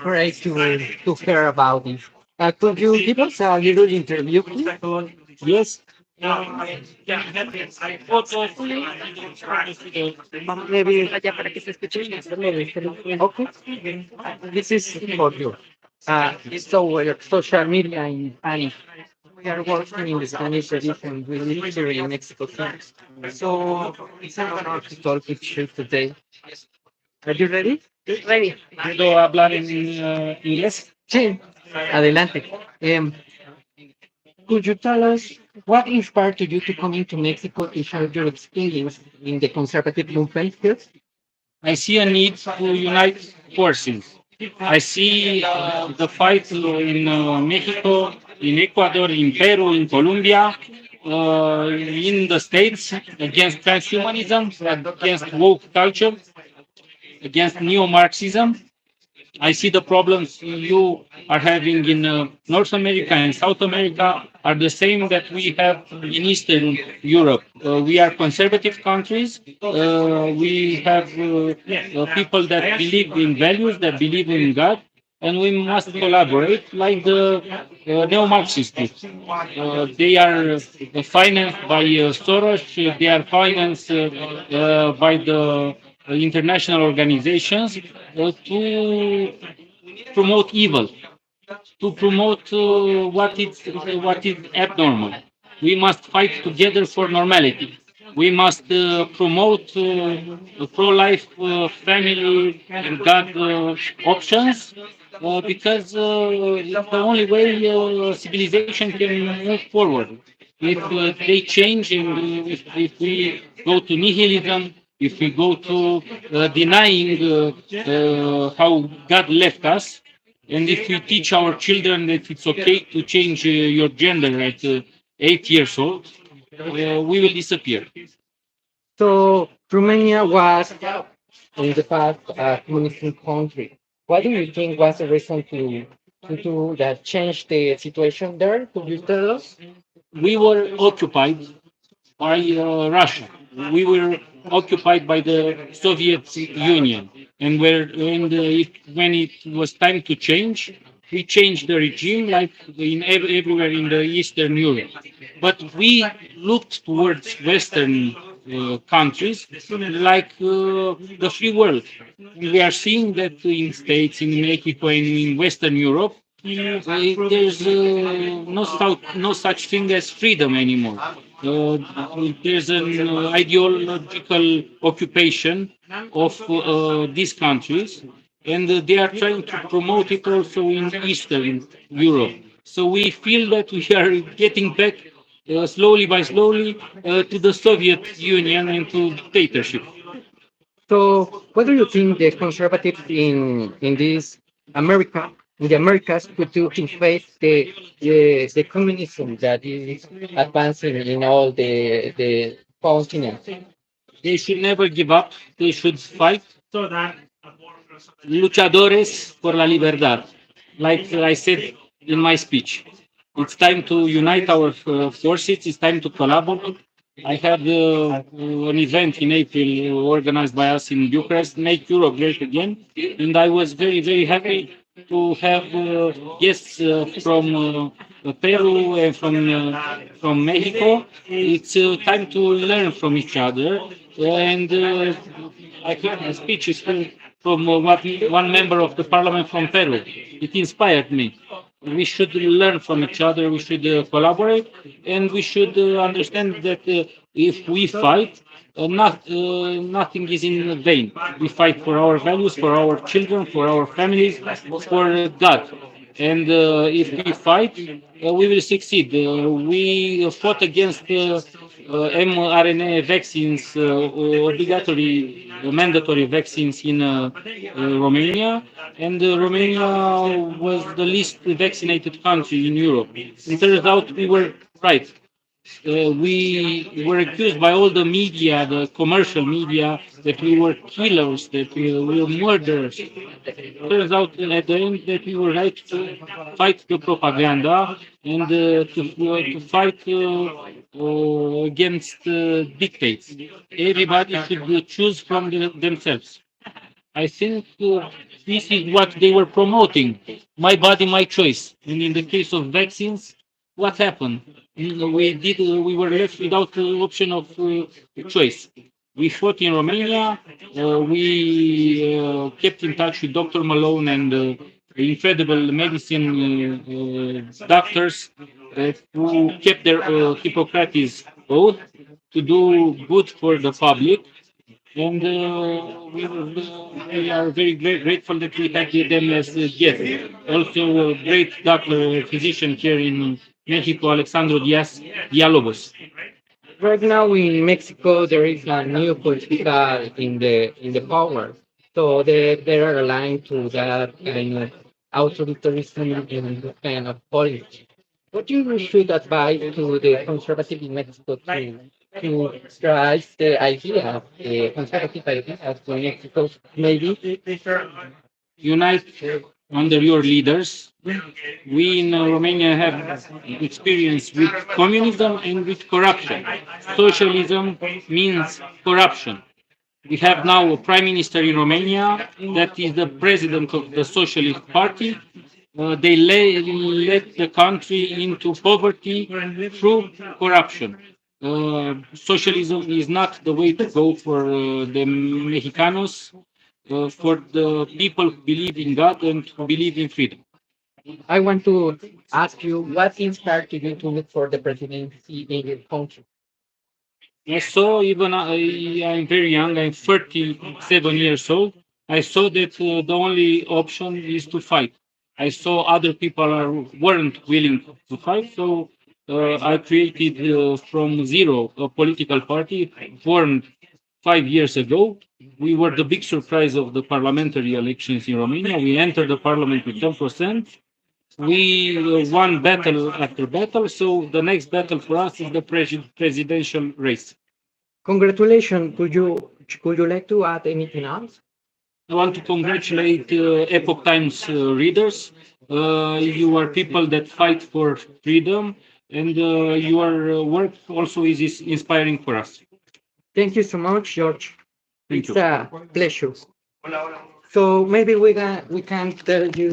great to hear about this. Could you give us a little interview, please? Yes. Maybe okay. This is for you. It's our social media in Spanish. We are working in the Spanish edition. We live here in Mexico City. So it's an honor to talk with you today. Are you ready? Ready. ¿Puedo hablar en inglés? Sí. Adelante. Um, could you tell us what inspired you to come into Mexico to share your experience in the conservative movement here? I see a need to unite forces. I see the fight in Mexico, in Ecuador, in Peru, in Colombia, in the States against transhumanism, against woke culture, against neo-Marxism. I see the problems you are having in North America and South America are the same that we have in Eastern Europe. We are conservative countries. We have people that believe in values, that believe in God, and we must collaborate like the neo-Marxists. They are financed by Soros. They are financed by the international organizations to promote evil, to promote what is abnormal. We must fight together for normality. We must promote pro-life, family, and God options because it's the only way civilization can move forward. If they change and if we go to nihilism, if we go to denying how God left us, and if we teach our children that it's okay to change your gender at 8 years old, we will disappear. So Romania was in the past a communist country. What do you think was the reason to that change the situation there? Could you tell us? We were occupied by Russia. We were occupied by the Soviet Union, and when it was time to change, we changed the regime like everywhere in the Eastern Europe. But we looked towards Western countries like the free world. We are seeing that in states, in Mexico, and in Western Europe, there's no such thing as freedom anymore. There's an ideological occupation of these countries, and they are trying to promote it also in Eastern Europe. So we feel that we are getting back slowly by slowly to the Soviet Union and to dictatorship. So, what do you think the conservatives in this America, in the Americas, could do to face the communism that is advancing in all the continents? They should never give up. They should fight. Luchadores por la libertad. Like I said in my speech, it's time to unite our forces. It's time to collaborate. I had an event in April organized by us in Bucharest, Make Europe Great Again, and I was very, very happy to have guests from Peru and from Mexico. It's time to learn from each other, and I heard a speech from one member of the parliament from Peru. It inspired me. We should learn from each other. We should collaborate, and we should understand that if we fight, nothing is in vain. We fight for our values, for our children, for our families, for God. And if we fight, we will succeed. We fought against mRNA vaccines, obligatory, mandatory vaccines in Romania, and Romania was the least vaccinated country in Europe. It turns out we were right. We were accused by all the media, the commercial media, that we were killers, that we were murderers. Turns out at the end that we were right to fight the propaganda and to fight against dictates. Everybody should choose from themselves. I think this is what they were promoting. My body, my choice. And in the case of vaccines, what happened? We were left without the option of choice. We fought in Romania. We kept in touch with Dr. Malone and incredible medicine doctors who kept their Hippocrates oath to do good for the public, and we are very grateful that we had them as guests. Also, a great doctor, physician here in Mexico, Alexandro Diaz Villalobos. Right now in Mexico, there is a new political in the power, so they are aligned to that kind of authoritarianism and that kind of policy. What you should advise to the conservative in Mexico to drive the idea, the conservative ideas to Mexico, maybe? Unite under your leaders. We in Romania have experience with communism and with corruption. Socialism means corruption. We have now a prime minister in Romania that is the president of the Socialist Party. They led the country into poverty through corruption. Socialism is not the way to go for the Mexicanos, for the people who believe in God and who believe in freedom. I want to ask you what inspired you to look for the presidency in your country? I saw, even I'm very young, I'm 37 years old. I saw that the only option is to fight. I saw other people weren't willing to fight, so I created from zero a political party formed 5 years ago. We were the big surprise of the parliamentary elections in Romania. We entered the parliament with 10%. We won battle after battle, so the next battle for us is the presidential race. Congratulations. Could you like to add anything else? I want to congratulate Epoch Times readers. You are people that fight for freedom, and your work also is inspiring for us. Thank you so much, George. Thank It's you. a pleasure. So maybe we can tell you